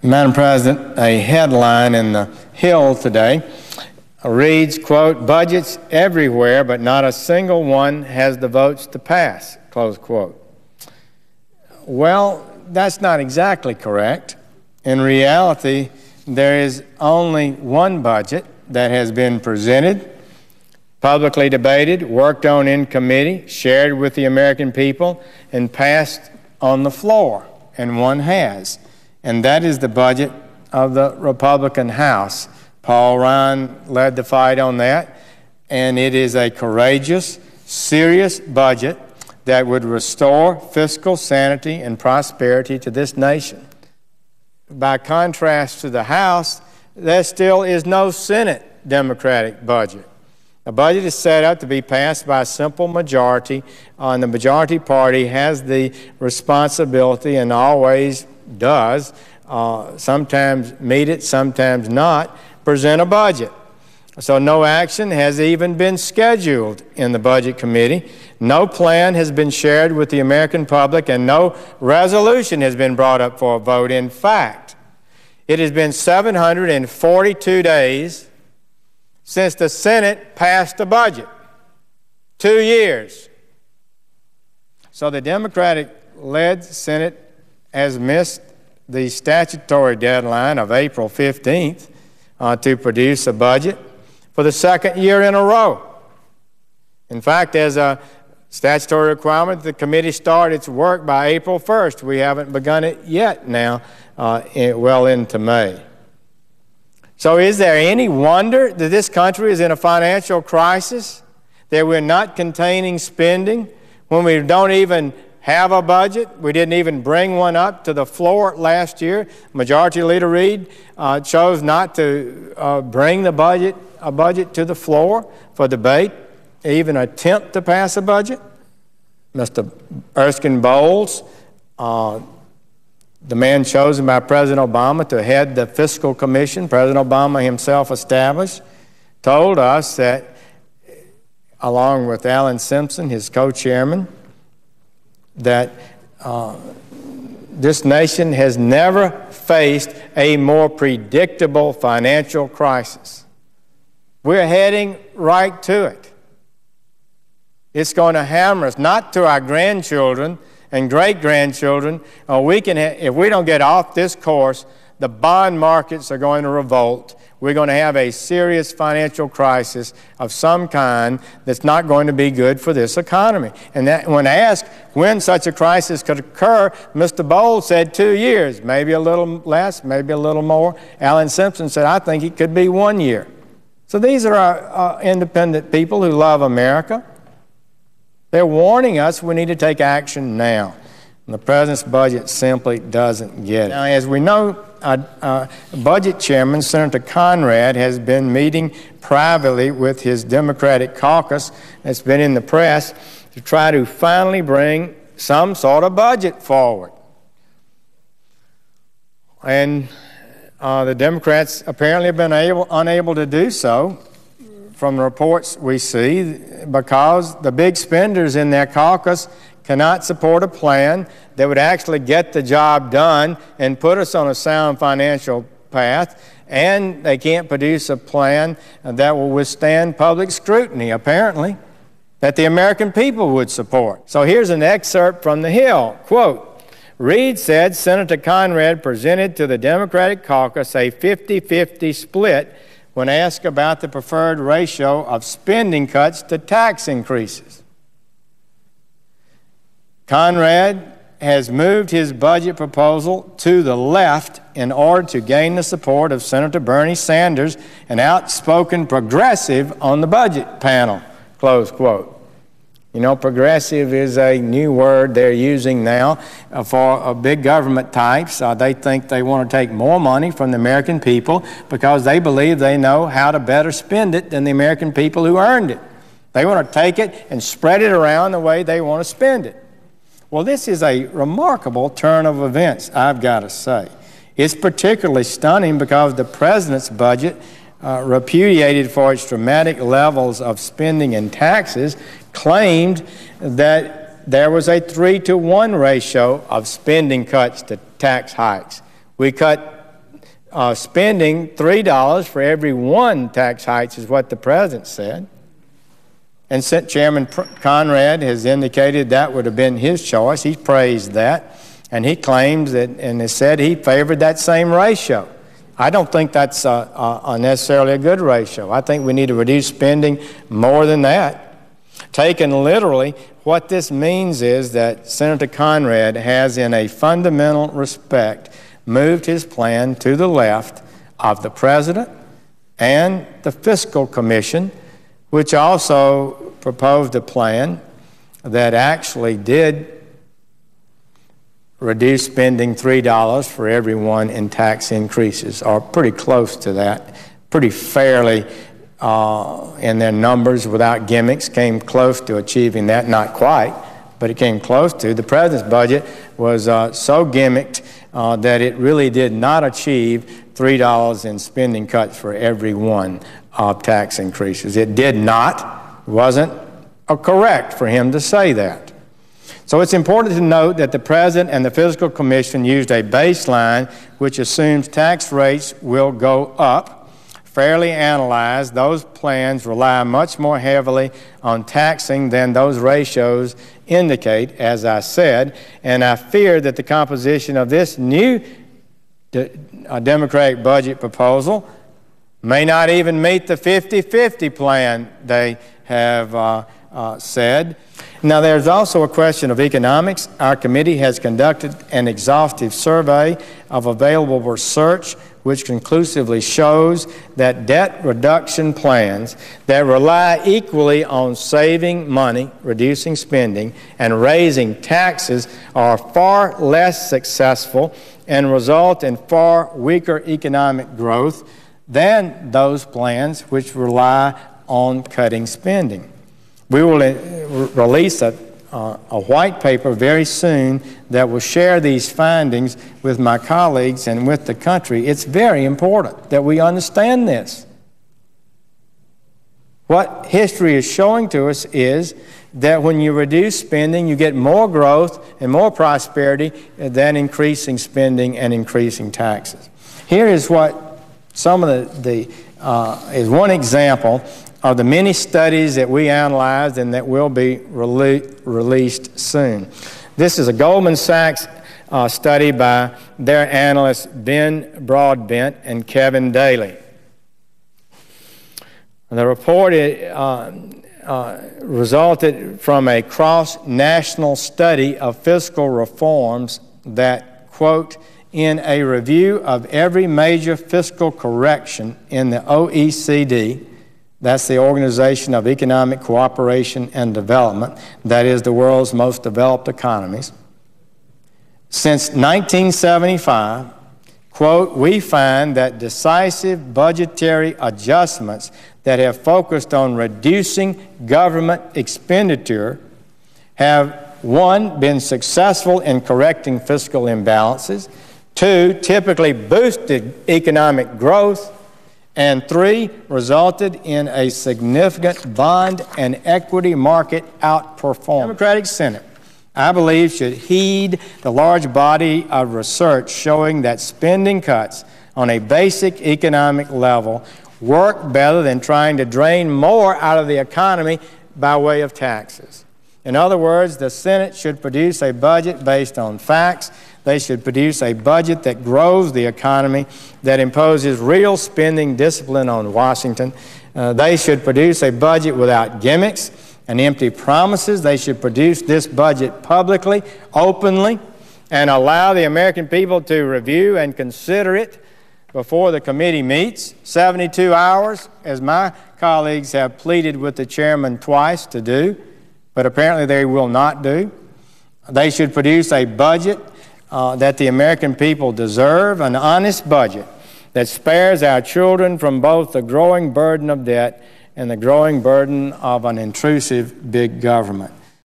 Madam President, a headline in the Hill today reads, quote, "Budgets everywhere, but not a single one has the votes to pass," close quote. Well, that's not exactly correct. In reality, there is only one budget that has been presented, publicly debated, worked on in committee, shared with the American people, and passed on the floor, and one has. And that is the budget of the Republican House. Paul Ryan led the fight on that, and it is a courageous, serious budget that would restore fiscal sanity and prosperity to this nation. By contrast to the House, there still is no Senate Democratic budget. The budget is set up to be passed by a simple majority, and the majority party has the responsibility and always does, sometimes meet it, sometimes not, present a budget. So no action has even been scheduled in the Budget Committee. No plan has been shared with the American public, and no resolution has been brought up for a vote. In fact, it has been 742 days since the Senate passed a budget. 2 years. So the Democratic-led Senate has missed the statutory deadline of April 15th to produce a budget for the second year in a row. In fact, as a statutory requirement, the committee start its work by April 1st. We haven't begun it yet now, well into May. So is there any wonder that this country is in a financial crisis, that we're not containing spending when we don't even have a budget? We didn't even bring one up to the floor last year. Majority Leader Reid chose not to bring a budget to the floor for debate, even attempt to pass a budget. Mr. Erskine Bowles, the man chosen by President Obama to head the Fiscal Commission, President Obama himself established, told us that, along with Alan Simpson, his co-chairman, that this nation has never faced a more predictable financial crisis. We're heading right to it. It's going to hammer us, not to our grandchildren and great-grandchildren. If we don't get off this course, the bond markets are going to revolt. We're going to have a serious financial crisis of some kind that's not going to be good for this economy. And that, when asked when such a crisis could occur, Mr. Bowles said 2 years, maybe a little less, maybe a little more. Alan Simpson said, I think it could be 1 year. So these are our independent people who love America. They're warning us we need to take action now. And the President's budget simply doesn't get it. Now, as we know, Budget Chairman Senator Conrad has been meeting privately with his Democratic caucus that's been in the press to try to finally bring some sort of budget forward. And the Democrats apparently have been unable to do so, from the reports we see, because the big spenders in their caucus cannot support a plan that would actually get the job done and put us on a sound financial path, and they can't produce a plan that will withstand public scrutiny, apparently, that the American people would support. So here's an excerpt from the Hill. Quote, Reid said Senator Conrad presented to the Democratic caucus a 50-50 split when asked about the preferred ratio of spending cuts to tax increases. Conrad has moved his budget proposal to the left in order to gain the support of Senator Bernie Sanders, an outspoken progressive on the budget panel, close quote. You know, progressive is a new word they're using now for big government types. They think they want to take more money from the American people because they believe they know how to better spend it than the American people who earned it. They want to take it and spread it around the way they want to spend it. Well, this is a remarkable turn of events, I've got to say. It's particularly stunning because the President's budget, repudiated for its dramatic levels of spending and taxes, claimed that there was a 3-to-1 ratio of spending cuts to tax hikes. We cut spending $3 for every one tax hike is what the president said. And Chairman Conrad has indicated that would have been his choice. He praised that, and he claims that, and has said he favored that same ratio. I don't think that's necessarily a good ratio. I think we need to reduce spending more than that. Taken literally, what this means is that Senator Conrad has, in a fundamental respect, moved his plan to the left of the President and the Fiscal Commission, which also proposed a plan that actually did reduce spending $3 for every one in tax increases, or pretty close to that, pretty fairly in their numbers without gimmicks, came close to achieving that, not quite, but it came close to. The President's budget was so gimmicked that it really did not achieve $3 in spending cuts for every one of tax increases. It did not. It wasn't correct for him to say that. So it's important to note that the President and the Fiscal Commission used a baseline which assumes tax rates will go up. Fairly analyzed, those plans rely much more heavily on taxing than those ratios indicate, as I said, and I fear that the composition of this new Democratic budget proposal may not even meet the 50-50 plan they have said. Now, there's also a question of economics. Our committee has conducted an exhaustive survey of available research which conclusively shows that debt reduction plans that rely equally on saving money, reducing spending, and raising taxes are far less successful and result in far weaker economic growth than those plans which rely on cutting spending. We will release a white paper very soon that will share these findings with my colleagues and with the country. It's very important that we understand this. What history is showing to us is that when you reduce spending, you get more growth and more prosperity than increasing spending and increasing taxes. Here is what some of is one example of the many studies that we analyzed and that will be released soon. This is a Goldman Sachs study by their analysts Ben Broadbent and Kevin Daly. The report resulted from a cross-national study of fiscal reforms that, quote, in a review of every major fiscal correction in the OECD, that's the Organization of Economic Cooperation and Development, that is the world's most developed economies. Since 1975, quote, we find that decisive budgetary adjustments that have focused on reducing government expenditure have, one, been successful in correcting fiscal imbalances, two, typically boosted economic growth, and three, resulted in a significant bond and equity market outperformance. The Democratic Senate, I believe, should heed the large body of research showing that spending cuts on a basic economic level work better than trying to drain more out of the economy by way of taxes. In other words, the Senate should produce a budget based on facts. They should produce a budget that grows the economy, that imposes real spending discipline on Washington. They should produce a budget without gimmicks and empty promises. They should produce this budget publicly, openly, and allow the American people to review and consider it before the committee meets. 72 hours, as my colleagues have pleaded with the chairman twice to do, but apparently they will not do. They should produce a budget that the American people deserve, an honest budget that spares our children from both the growing burden of debt and the growing burden of an intrusive big government.